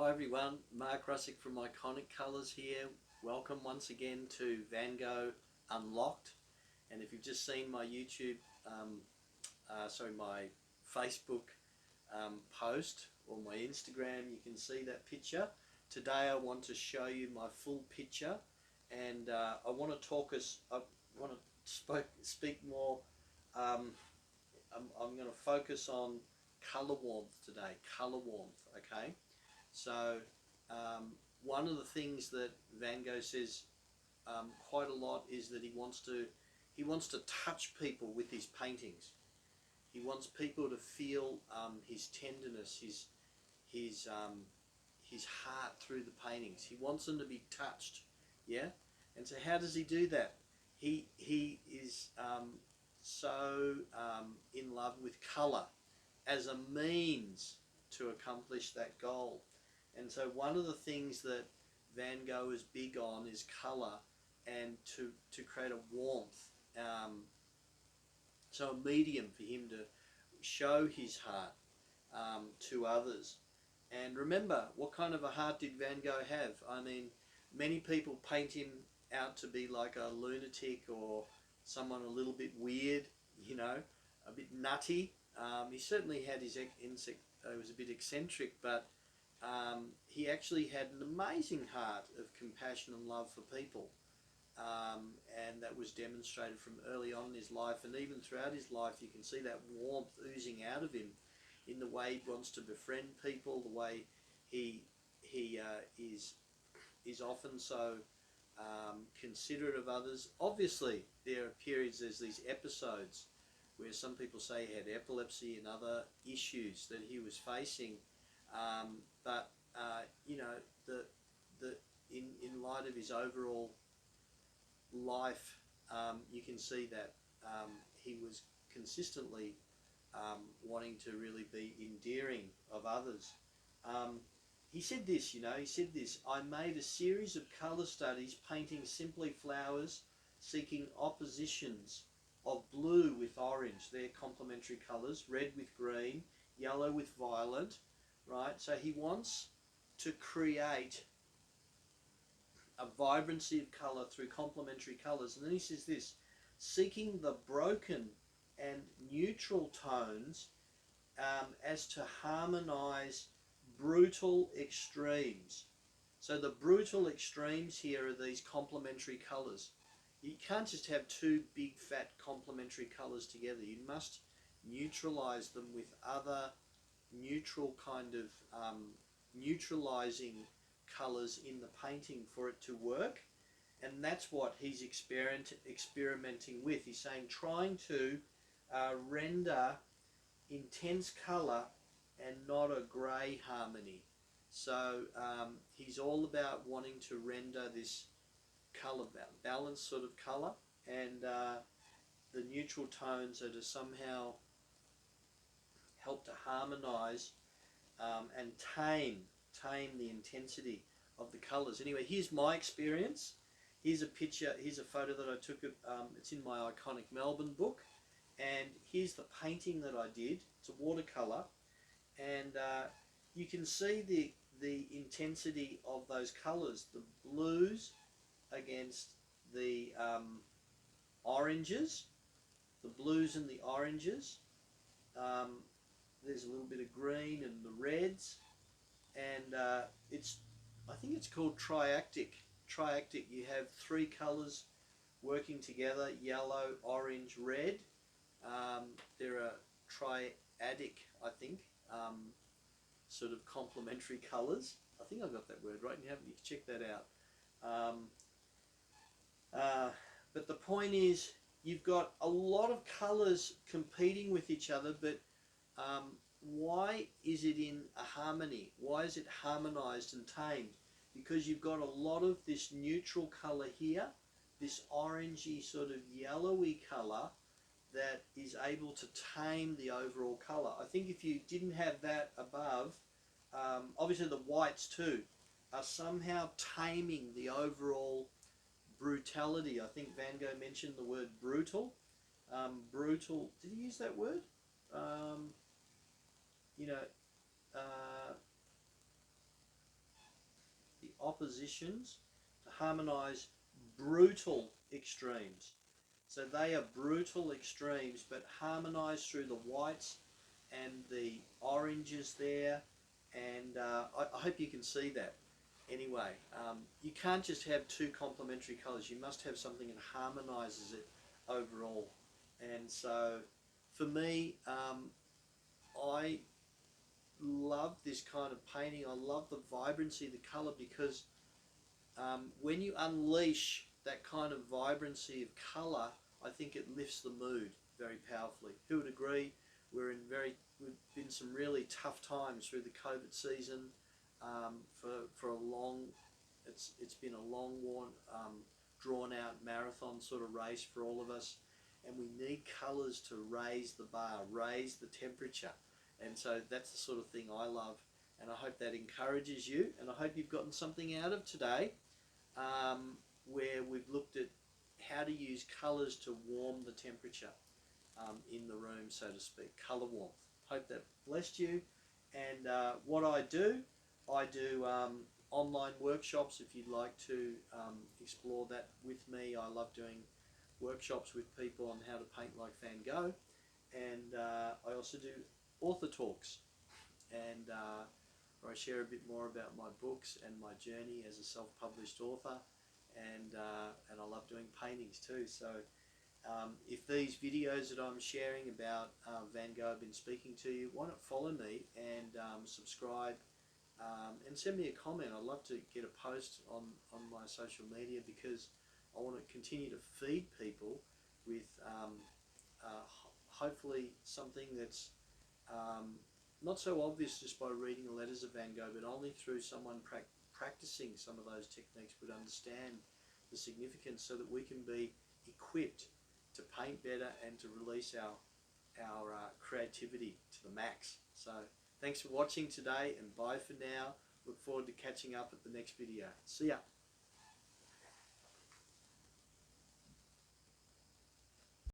Hi everyone, Mark Russick from Iconic Colours here. Welcome once again to Van Gogh Unlocked. And if you've just seen my YouTube, my Facebook post or my Instagram, you can see that picture. Today I want to show you my full picture, and I want to speak more. I'm going to focus on colour warmth today. Colour warmth, okay? So one of the things that Van Gogh says quite a lot is that he wants to touch people with his paintings. He wants people to feel his tenderness, his heart through the paintings. He wants them to be touched, yeah. And so how does he do that? He is so in love with colour as a means to accomplish that goal. And so one of the things that Van Gogh is big on is colour, and to create a warmth, so a medium for him to show his heart to others. And remember, what kind of a heart did Van Gogh have? I mean, many people paint him out to be like a lunatic or someone a little bit weird, you know, a bit nutty. He certainly had his he was a bit eccentric, but he actually had an amazing heart of compassion and love for people, and that was demonstrated from early on in his life, and even throughout his life you can see that warmth oozing out of him in the way he wants to befriend people, the way he is often so considerate of others. Obviously there are periods, there's these episodes where some people say he had epilepsy and other issues that he was facing, but you know, in light of his overall life, you can see that he was consistently wanting to really be endearing of others. He said this, I made a series of colour studies painting simply flowers, seeking oppositions of blue with orange, they're complementary colours, red with green, yellow with violet, right? So he wants to create a vibrancy of colour through complementary colours. And then he says this, seeking the broken and neutral tones as to harmonise brutal extremes. So the brutal extremes here are these complementary colours. You can't just have two big fat complementary colours together. You must neutralise them with other neutral kind of neutralising colours in the painting for it to work. And that's what he's experimenting with. He's saying trying to render intense colour and not a grey harmony. So he's all about wanting to render this colour balanced sort of colour, and the neutral tones are to somehow help to harmonise and tame the intensity of the colours. Anyway, here's my experience. Here's a picture, here's a photo that I took of, it's in my Iconic Melbourne book, and here's the painting that I did. It's a watercolour, and you can see the intensity of those colours, the blues against the oranges, the blues and the oranges. There's a little bit of green and the reds, and I think it's called triactic. Triactic, you have three colours working together, yellow, orange, red. There are triadic, I think, sort of complementary colours. I think I got that word right, and you haven't, you can check that out. But the point is, you've got a lot of colours competing with each other, but why is it in a harmony? Why is it harmonised and tamed? Because you've got a lot of this neutral colour here, this orangey sort of yellowy colour that is able to tame the overall colour. I think if you didn't have that above, obviously the whites too are somehow taming the overall brutality. I think Van Gogh mentioned the word brutal. Brutal, did he use that word? You know, oppositions to harmonise brutal extremes. So they are brutal extremes, but harmonised through the whites and the oranges there. And I hope you can see that. Anyway, you can't just have two complementary colours. You must have something that harmonises it overall. And so, for me, I love this kind of painting. I love the vibrancy of the colour because when you unleash that kind of vibrancy of colour, I think it lifts the mood very powerfully. Who would agree? We've been some really tough times through the COVID season. For a long, it's been a long, drawn out marathon sort of race for all of us, and we need colours to raise the bar, raise the temperature, and so that's the sort of thing I love, and I hope that encourages you, and I hope you've gotten something out of today, where we've looked at how to use colours to warm the temperature in the room, so to speak, colour warmth. Hope that blessed you. And what I do online workshops if you'd like to explore that with me. I love doing workshops with people on how to paint like Van Gogh. And I also do author talks, and where I share a bit more about my books and my journey as a self-published author. And I love doing paintings too. So if these videos that I'm sharing about Van Gogh have been speaking to you, why not follow me and subscribe, and send me a comment. I'd love to get a post on my social media, because I want to continue to feed people with hopefully something that's not so obvious just by reading the letters of Van Gogh, but only through someone practicing some of those techniques would understand the significance, so that we can be equipped to paint better and to release our creativity to the max. So thanks for watching today, and bye for now. Look forward to catching up at the next video. See ya.